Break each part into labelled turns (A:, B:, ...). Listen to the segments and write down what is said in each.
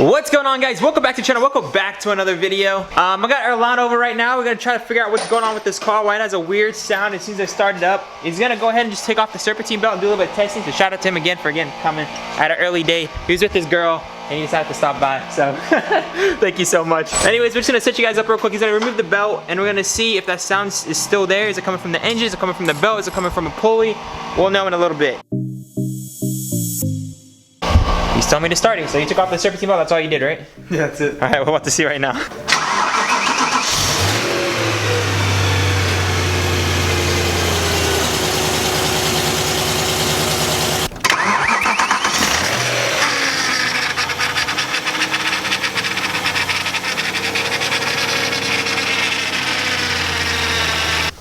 A: What's going on, guys? Welcome back to the channel. Welcome back to another video. I got Erlan over right now. We're gonna try to figure out what's going on with this car. Why it has a weird sound as soon as I started up. He's gonna go ahead and just take off the serpentine belt and do a little bit of testing. So shout out to him again for coming at an early day. He was with his girl and he decided to stop by. So thank you so much. Anyways, we're just gonna set you guys up real quick. He's gonna remove the belt and we're gonna see if that sound is still there. Is it coming from the engine? Is it coming from the belt? Is it coming from a pulley? We'll know in a little bit. He's telling me to starting, so you took off the serpentine belt. That's all you did, right?
B: Yeah, that's it.
A: All right, we're about to see right now.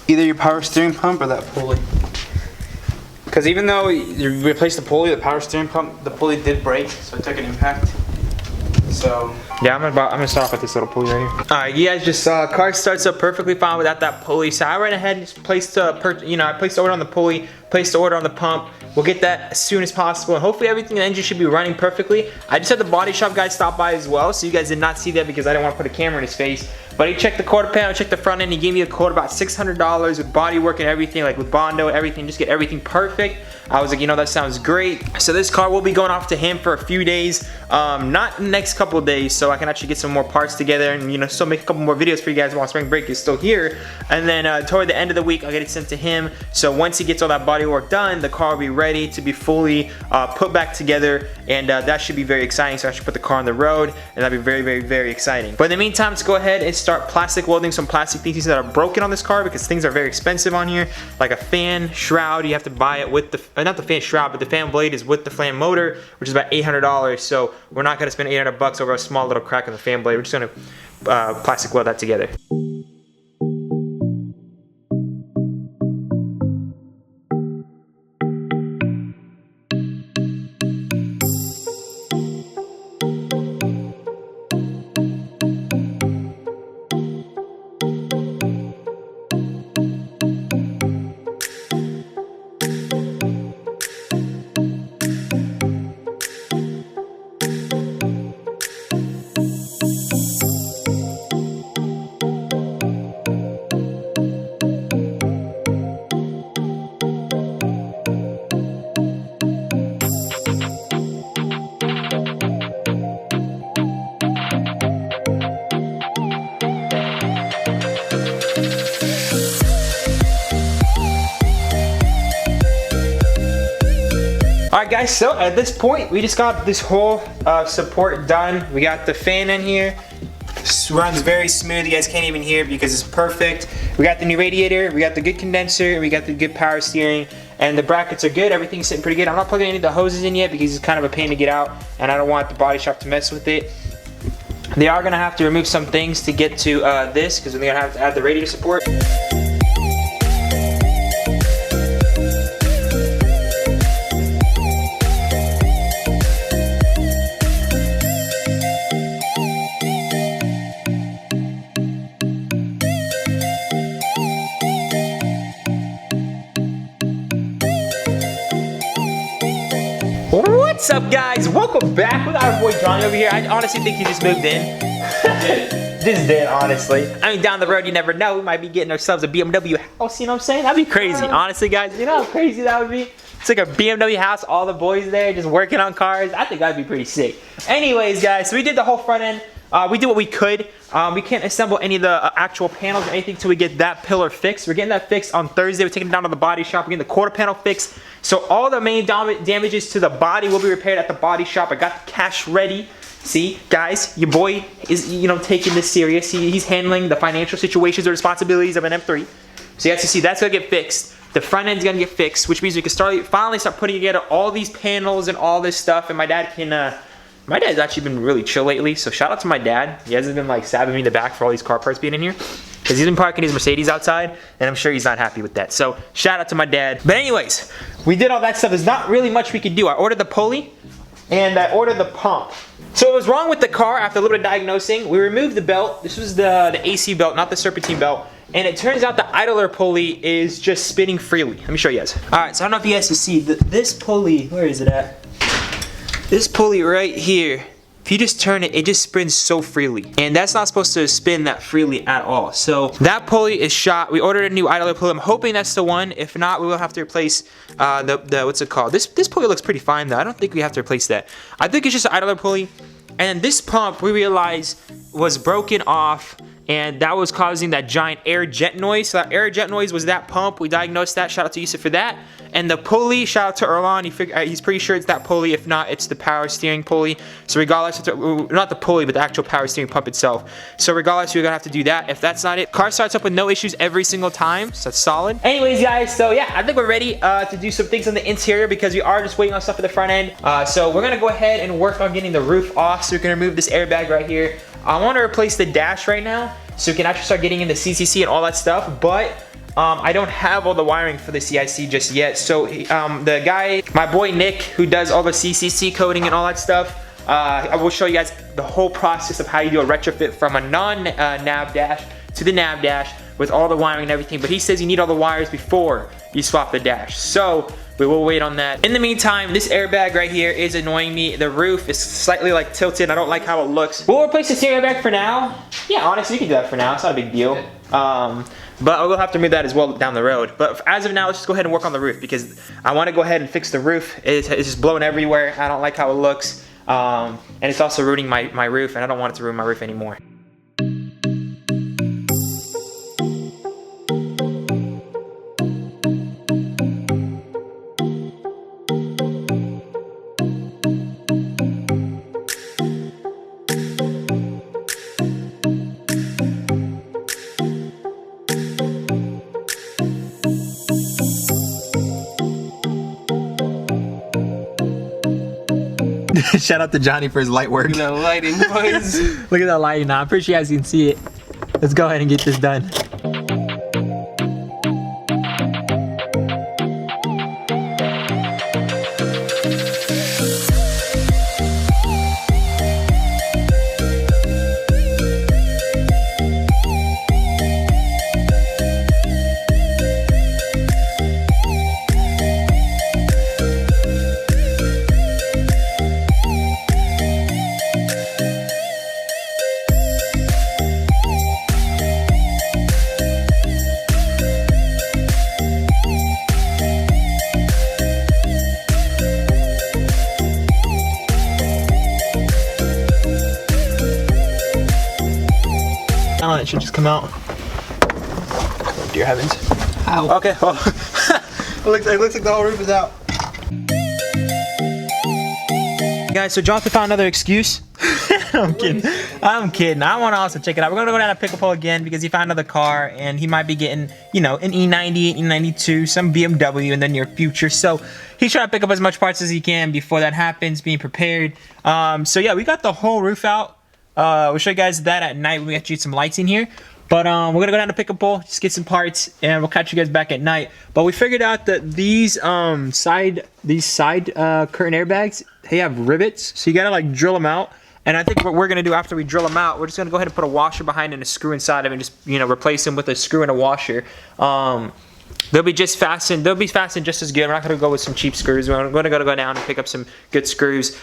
B: Either your power steering pump or that pulley. Because even though you replaced the pulley, the power steering pump, the pulley did break, so it took an impact. So
A: yeah, I'm gonna start off with this little pulley right here. All right, you guys just saw car starts up perfectly fine without that pulley. So I went ahead and just placed I placed the order on the pulley, placed the order on the pump. We'll get that as soon as possible, and hopefully everything in the engine should be running perfectly. I just had the body shop guy stop by as well, so you guys did not see that because I didn't want to put a camera in his face. But he checked the quarter panel, checked the front end. He gave me a quote about $600 with body work and everything, like with Bondo, everything, just get everything perfect. I was like, you know, that sounds great. So this car will be going off to him for a few days, not the next couple of days, so I can actually get some more parts together and, you know, still make a couple more videos for you guys while spring break is still here. And then toward the end of the week, I'll get it sent to him. So once he gets all that body work done, the car will be ready to be fully put back together, and that should be very exciting. So I should put the car on the road, and that'll be very, very, very exciting. But in the meantime, let's go ahead and start plastic welding some plastic pieces that are broken on this car, because things are very expensive on here, like a fan shroud. You have to buy it with the not the fan shroud, but the fan blade is with the fan motor, which is about $800. So we're not going to spend $800 over a small little crack in the fan blade. We're just going to plastic weld that together. Alright guys, so at this point, we just got this whole support done. We got the fan in here. This runs very smooth. You guys can't even hear it because it's perfect. We got the new radiator, we got the good condenser, we got the good power steering, and the brackets are good. Everything's sitting pretty good. I'm not plugging any of the hoses in yet because it's kind of a pain to get out, and I don't want the body shop to mess with it. They are gonna have to remove some things to get to this, because they're gonna have to add the radiator support. What's up, guys? Welcome back. We got our boy Johnny over here. I honestly think he just moved in. Just did, honestly. I mean, down the road, you never know. We might be getting ourselves a BMW house, you know what I'm saying? That'd be crazy. Honestly, guys, you know how crazy that would be? It's like a BMW house, all the boys there just working on cars. I think that'd be pretty sick. Anyways, guys, so we did the whole front end. We did what we could. We can't assemble any of the actual panels or anything until we get that pillar fixed. We're getting that fixed on Thursday. We're taking it down to the body shop. We're getting the quarter panel fixed. So all the main damages to the body will be repaired at the body shop. I got the cash ready. See, guys, your boy is, you know, taking this serious. He's handling the financial situations or responsibilities of an M3. So you guys can see that's gonna get fixed. The front end's gonna get fixed, which means we can finally start putting together all these panels and all this stuff. And my dad can. My dad's actually been really chill lately, so shout out to my dad. He hasn't been like stabbing me in the back for all these car parts being in here, because he's been parking his Mercedes outside, and I'm sure he's not happy with that. So shout out to my dad. But anyways, we did all that stuff. There's not really much we could do. I ordered the pulley, and I ordered the pump. So what was wrong with the car after a little bit of diagnosing, we removed the belt. This was the AC belt, not the serpentine belt. And it turns out the idler pulley is just spinning freely. Let me show you guys. All right, so I don't know if you guys can see, this pulley, where is it at? This pulley right here if you just turn it, it just spins so freely. And that's not supposed to spin that freely at all. So that pulley is shot. We ordered a new idler pulley. I'm hoping that's the one. If not, we will have to replace the what's it called? This pulley looks pretty fine though. I don't think we have to replace that. I think it's just an idler pulley. And this pump, we realized, was broken off, and that was causing that giant air jet noise. So that air jet noise was that pump. We diagnosed that. Shout out to Yusuf for that. And the pulley, shout out to Erlan. He's pretty sure it's that pulley. If not, it's the power steering pulley. So regardless, not the pulley, but the actual power steering pump itself. So regardless, we're gonna have to do that. If that's not it, car starts up with no issues every single time. So that's solid. Anyways, guys, so yeah, I think we're ready to do some things on the interior because we are just waiting on stuff at the front end. So we're gonna go ahead and work on getting the roof off. So we can remove this airbag right here. I want to replace the dash right now, so we can actually start getting into CCC and all that stuff, but I don't have all the wiring for the CIC just yet. So the guy, my boy Nick, who does all the CCC coding and all that stuff, I will show you guys the whole process of how you do a retrofit from a non-nav dash to the nav dash with all the wiring and everything, but he says you need all the wires before you swap the dash. So we will wait on that. In the meantime, this airbag right here is annoying me. The roof is slightly like tilted. I don't like how it looks. We'll replace this airbag for now. Yeah, honestly, you can do that for now. It's not a big deal. But we'll have to move that as well down the road. But as of now, let's just go ahead and work on the roof because I want to go ahead and fix the roof. It's just blowing everywhere. I don't like how it looks. And it's also ruining my roof, and I don't want it to ruin my roof anymore. Shout out to Johnny for his light work.
B: Look at that lighting, boys.
A: Look at that lighting now. I'm pretty sure you guys can see it. Let's go ahead and get this done. It should just come out. Oh, dear heavens.
B: Ow.
A: Okay, well, it looks like the whole roof is out. Guys, so Jonathan found another excuse. I'm kidding. I'm kidding. I want to also check it out. We're going to go down to pick a pole again because he found another car and he might be getting, you know, an E90, E92, some BMW in the near future. So he's trying to pick up as much parts as he can before that happens, being prepared. So yeah, we got the whole roof out. We'll show you guys that at night when we actually get some lights in here. But we're gonna go down to pick a pole, just get some parts, and we'll catch you guys back at night. But we figured out that these side curtain airbags, they have rivets, so you gotta like drill them out. And I think what we're gonna do after we drill them out, we're just gonna go ahead and put a washer behind and a screw inside of it, and just, you know, replace them with a screw and a washer. They'll be just fastened. They'll be fastened just as good. We're not gonna go with some cheap screws. We're gonna go down and pick up some good screws.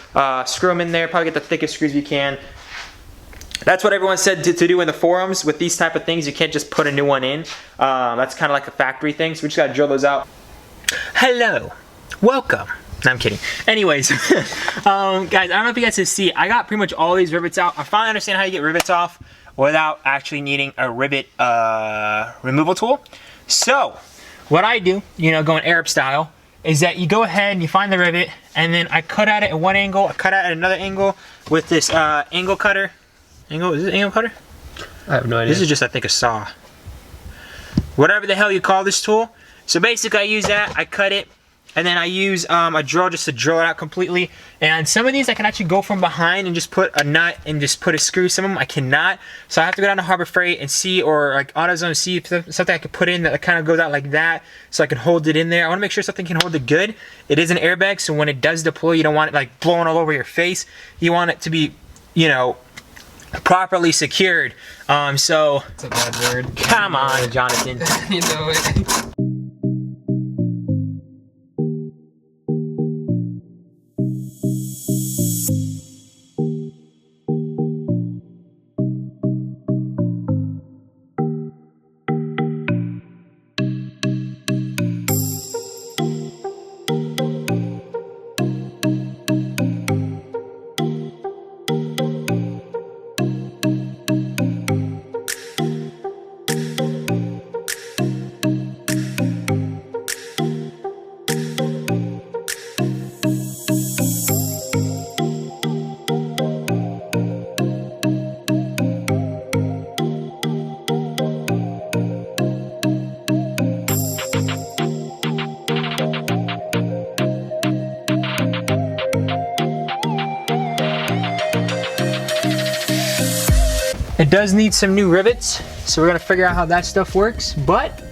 A: Screw them in there. Probably get the thickest screws you can. That's what everyone said to do in the forums. With these type of things, you can't just put a new one in. That's kind of like a factory thing, so we just gotta drill those out. Hello, welcome. No, I'm kidding. Anyways, guys, I don't know if you guys can see, I got pretty much all these rivets out. I finally understand how you get rivets off without actually needing a rivet removal tool. So, what I do, you know, going Arab style, is that you go ahead and you find the rivet, and then I cut at it at one angle, I cut at it at another angle with this angle cutter. Is this angle cutter?
B: I have no idea.
A: This is just, I think, a saw. Whatever the hell you call this tool. So basically I use that, I cut it, and then I use a drill just to drill it out completely. And some of these I can actually go from behind and just put a nut and just put a screw. Some of them I cannot. So I have to go down to Harbor Freight and see, or like AutoZone, see if something I can put in that kind of goes out like that, so I can hold it in there. I want to make sure something can hold it good. It is an airbag, so when it does deploy, you don't want it like blowing all over your face. You want it to be, you know, properly secured. So
B: It's a bad word.
A: come on, Jonathan.
B: You know it.
A: It does need some new rivets, so we're gonna figure out how that stuff works, but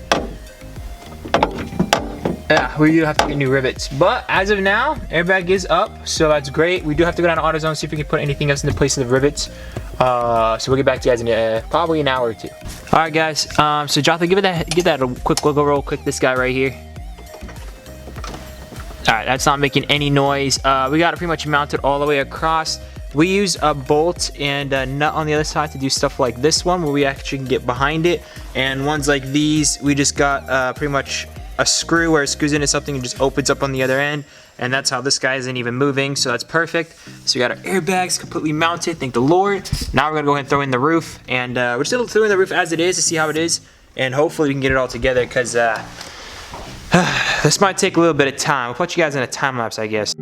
A: yeah, we do have to get new rivets. But as of now, airbag is up, so that's great. We do have to go down to AutoZone, see if we can put anything else in the place of the rivets. So we'll get back to you guys in probably an hour or two. All right, guys. So Jonathan, give that a quick wiggle roll. Quick, this guy right here. All right, that's not making any noise. We got it pretty much mounted all the way across. We use a bolt and a nut on the other side to do stuff like this one, where we actually can get behind it. And ones like these, we just got pretty much a screw where it screws into something and just opens up on the other end. And that's how this guy isn't even moving, so that's perfect. So we got our airbags completely mounted, thank the Lord. Now we're gonna go ahead and throw in the roof, and we're still throwing the roof as it is to see how it is, and hopefully we can get it all together, because this might take a little bit of time. We'll put you guys in a time lapse, I guess.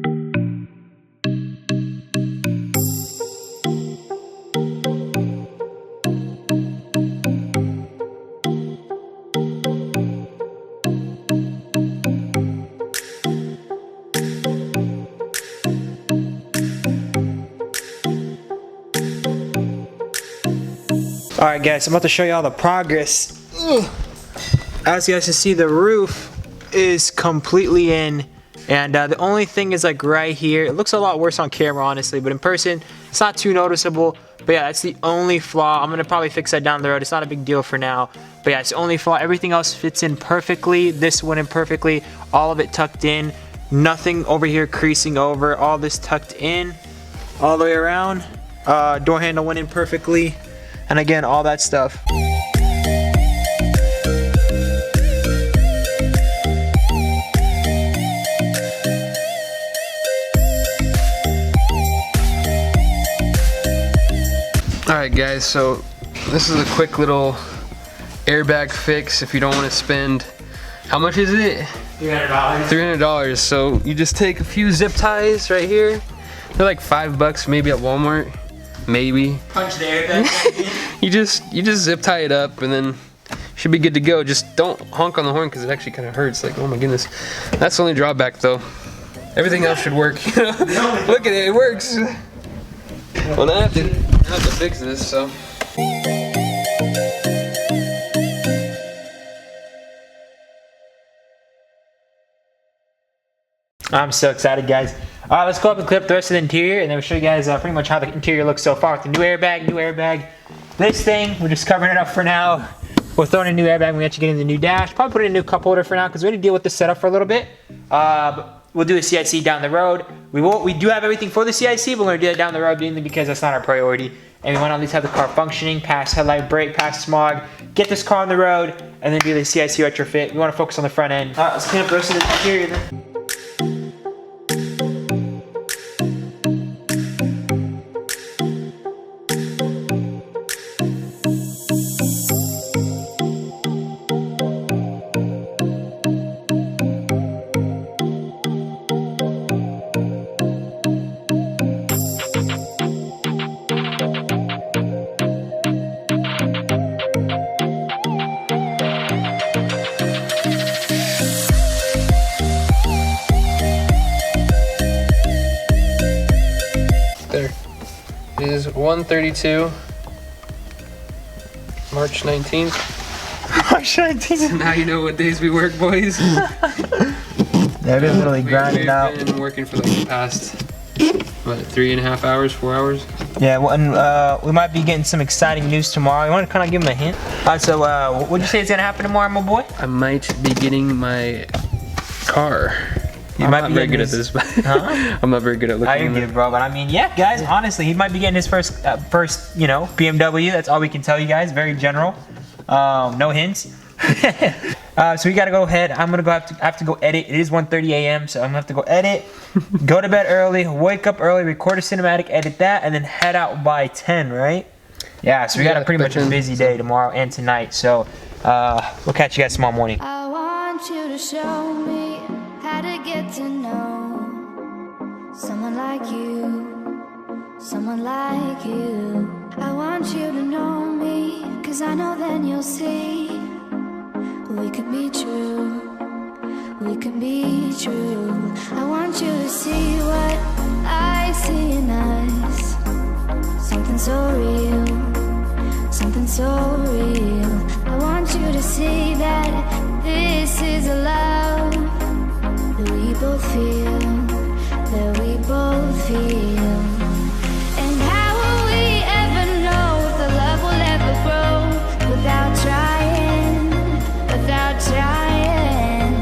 A: Alright guys, I'm about to show you all the progress. As you guys can see, the roof is completely in, and the only thing is like right here. It looks a lot worse on camera, honestly, but in person it's not too noticeable. But yeah, that's the only flaw. I'm gonna probably fix that down the road. It's not a big deal for now, but yeah, it's the only flaw. Everything else fits in perfectly. This went in perfectly, all of it tucked in, nothing over here creasing over, all this tucked in all the way around. Door handle went in perfectly. And again, all that stuff.
C: Alright guys, so this is a quick little airbag fix if you don't want to spend, how much is it?
A: $300.
C: $300. So you just take a few zip ties right here. They're like $5 maybe at Walmart. Maybe.
A: Punch the airbag.
C: you just zip tie it up and then should be good to go. Just don't honk on the horn because it actually kind of hurts. Like, oh my goodness. That's the only drawback though. Everything else should work. Look at it, it works. Well, now I have to fix this, so.
A: I'm so excited, guys. All right, let's go up and clip the rest of the interior, and then we'll show you guys pretty much how the interior looks so far with the new airbag. This thing, we're just covering it up for now. We're throwing a new airbag when we actually get in the new dash. Probably put in a new cup holder for now because we're gonna deal with the setup for a little bit. But we'll do a CIC down the road. We do have everything for the CIC, but we're gonna do it down the road mainly because that's not our priority. And we want to at least have the car functioning, pass headlight, brake, pass smog, get this car on the road, and then do the CIC retrofit. We want to focus on the front end. All right, let's clean up the rest of the interior then.
C: There. It is 1:32, March 19th.
A: March 19th.
C: Now you know what days we work, boys.
A: Yeah, it is literally grinding out.
C: We've been working for like the past, what, 3.5 hours, 4 hours?
A: Yeah, well, and we might be getting some exciting news tomorrow. You want to kind of give them a hint? So what'd you say is going to happen tomorrow, my boy?
C: I might be getting my car.
A: I'm
C: not very good at this, but
A: huh?
C: I'm not very good at looking.
A: I didn't get it, bro, but I mean, yeah, guys, honestly, he might be getting his first, you know, BMW. That's all we can tell you guys. Very general. No hints. So we gotta go ahead. I'm gonna have to go edit. It is 1:30 a.m. so I'm gonna have to go edit, go to bed early, wake up early, record a cinematic, edit that, and then head out by 10, right? Yeah, so we got a pretty much a busy day tomorrow and tonight. So we'll catch you guys tomorrow morning.
D: I want you to show me how to get to know someone like you, someone like you. I want you to know me, 'cause I know then you'll see we can be true, we can be true. I want you to see what I see in us, something so real, something so real. I want you to see that this is a love that we both feel, that we both feel. And how will we ever know if the love will ever grow without trying, without trying?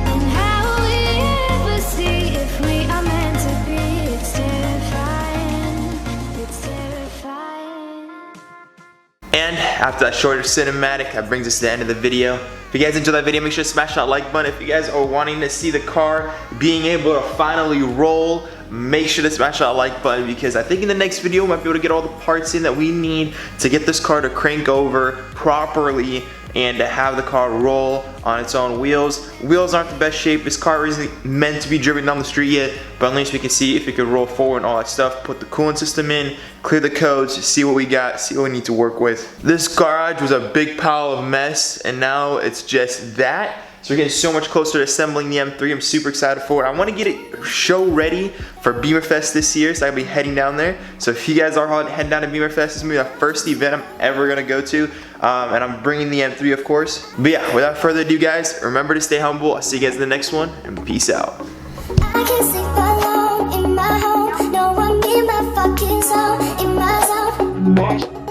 D: And how will we ever see if we are meant to be? It's terrifying, it's terrifying.
A: And after that shorter cinematic, that brings us to the end of the video. If you guys enjoyed that video, make sure to smash that like button. If you guys are wanting to see the car being able to finally roll, make sure to smash that like button, because I think in the next video we might be able to get all the parts in that we need to get this car to crank over properly and to have the car roll on its own wheels. Wheels aren't the best shape. This car isn't meant to be driven down the street yet, but at least we can see if it could roll forward and all that stuff. Put the coolant system in, clear the codes, see what we got, see what we need to work with. This garage was a big pile of mess, and now it's just that. So we're getting so much closer to assembling the M3. I'm super excited for it. I want to get it show ready for Beamer Fest this year, so I'll be heading down there. So if you guys are heading down to Beamer Fest, this is going to be the first event I'm ever going to go to. And I'm bringing the M3, of course. But yeah, without further ado, guys, remember to stay humble. I'll see you guys in the next one, and peace out.
D: I can sleep alone in my home. No one in my fucking zone, in my zone.